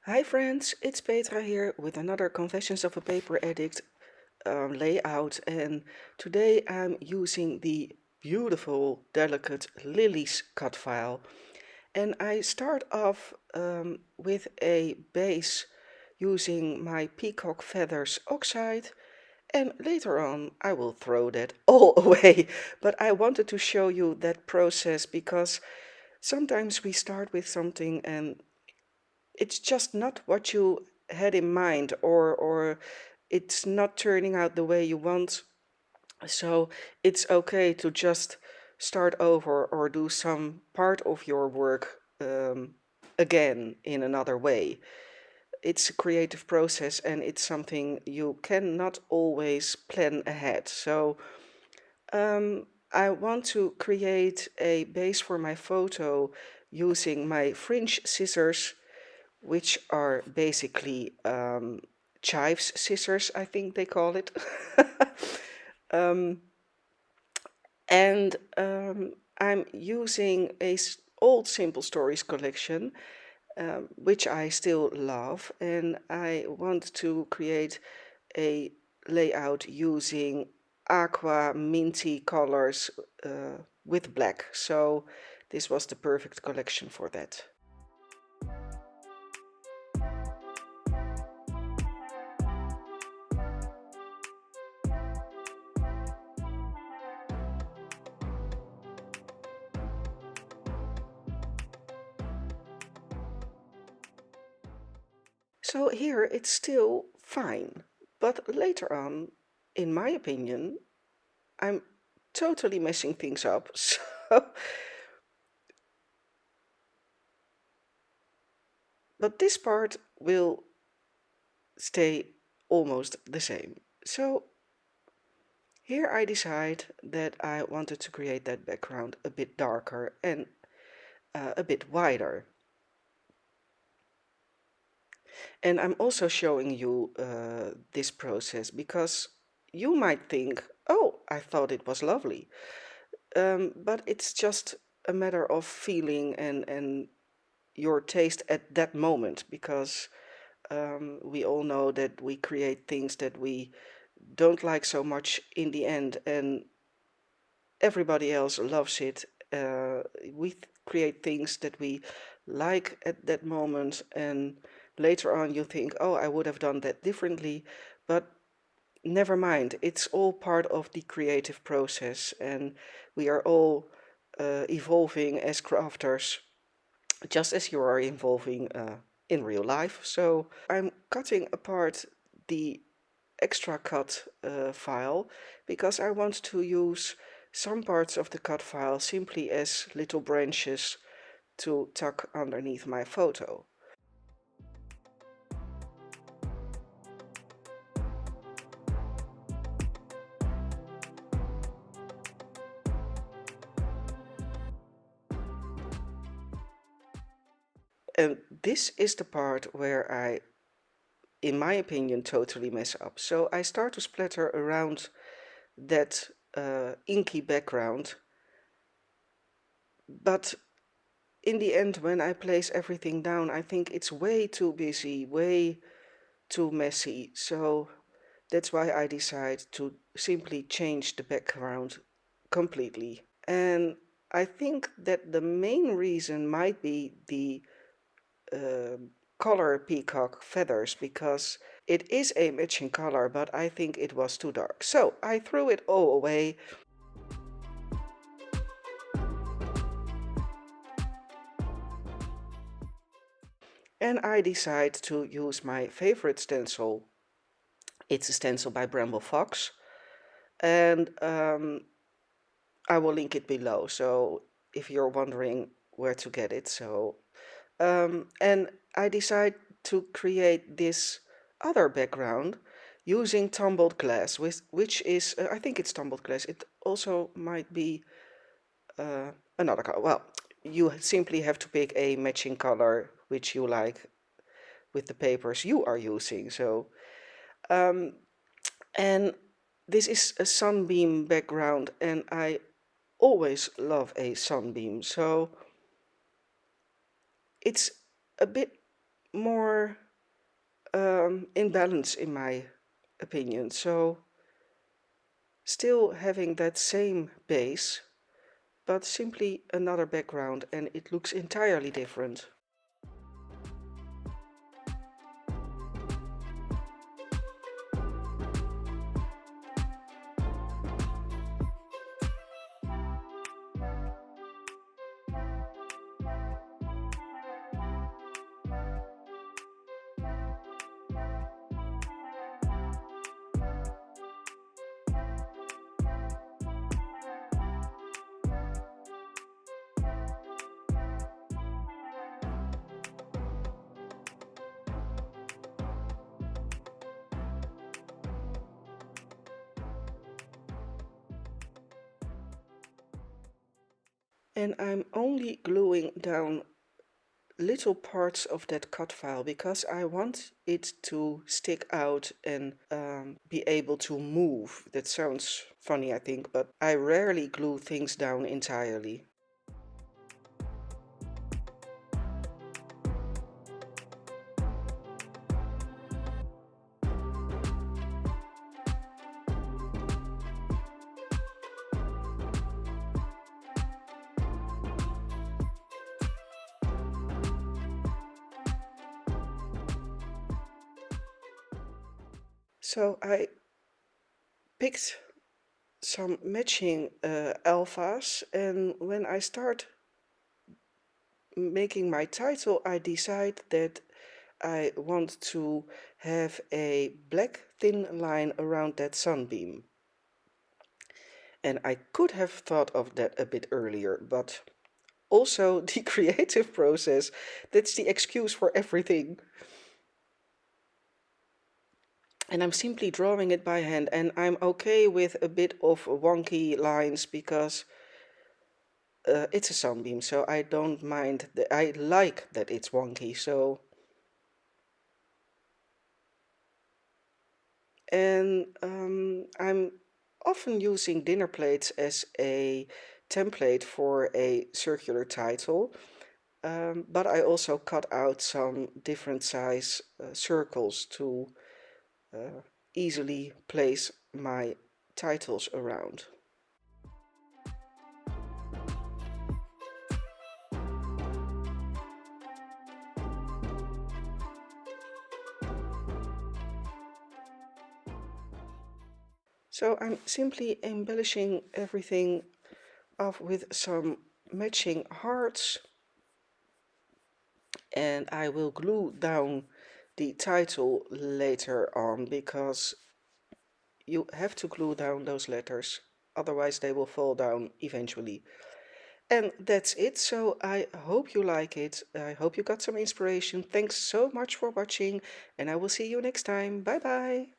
Hi friends, it's Petra here with another Confessions of a Paper Addict layout, and today I'm using the beautiful delicate lilies cut file, and I start off with a base using my peacock feathers oxide, and later on I will throw that all away, but I wanted to show you that process because sometimes we start with something and it's just not what you had in mind, or it's not turning out the way you want. So it's okay to just start over or do some part of your work again in another way. It's a creative process and it's something you cannot always plan ahead. So I want to create a base for my photo using my fringe scissors, which are basically chives scissors, I think they call it. um, and I'm using a old Simple Stories collection, which I still love, and I want to create a layout using aqua minty colors with black. So this was the perfect collection for that. So here it's still fine, but later on, in my opinion, I'm totally messing things up. So, but this part will stay almost the same. So here I decide that I wanted to create that background a bit darker and a bit wider. And I'm also showing you this process because you might think, oh, I thought it was lovely. But it's just a matter of feeling and your taste at that moment, because we all know that we create things that we don't like so much in the end, and everybody else loves it. We create things that we like at that moment, and later on you think, oh, I would have done that differently, but never mind. It's all part of the creative process, and we are all evolving as crafters, just as you are evolving in real life. So I'm cutting apart the extra cut file because I want to use some parts of the cut file simply as little branches to tuck underneath my photo. And this is the part where I, in my opinion, totally mess up. So I start to splatter around that inky background, but in the end, when I place everything down, I think it's way too busy, way too messy. So that's why I decide to simply change the background completely. And I think that the main reason might be the uh, color peacock feathers, because it is a matching color, but I think it was too dark. So I threw it all away. And I decide to use my favorite stencil. It's a stencil by Bramble Fox, and I will link it below. So if you're wondering where to get it, and I decide to create this other background using tumbled glass, which is I think it's tumbled glass. It also might be another color. Well, you simply have to pick a matching color which you like with the papers you are using. So, um, and this is a sunbeam background, and I always love a sunbeam. So it's a bit more in balance in my opinion. So still having that same base, but simply another background, and it looks entirely different. And I'm only gluing down little parts of that cut file because I want it to stick out and be able to move. That sounds funny, I think, but I rarely glue things down entirely. So I picked some matching alphas, and when I start making my title, I decide that I want to have a black thin line around that sunbeam. And I could have thought of that a bit earlier, but also the creative process, that's the excuse for everything. And I'm simply drawing it by hand, and I'm okay with a bit of wonky lines because it's a sunbeam, so I don't mind. I like that it's wonky, so. And I'm often using dinner plates as a template for a circular title, but I also cut out some different size circles to easily place my titles around. So I'm simply embellishing everything off with some matching hearts, and I will glue down the title later on because you have to glue down those letters, otherwise they will fall down eventually. And that's it. So I hope you like it. I hope you got some inspiration. Thanks so much for watching, and I will see you next time. Bye bye.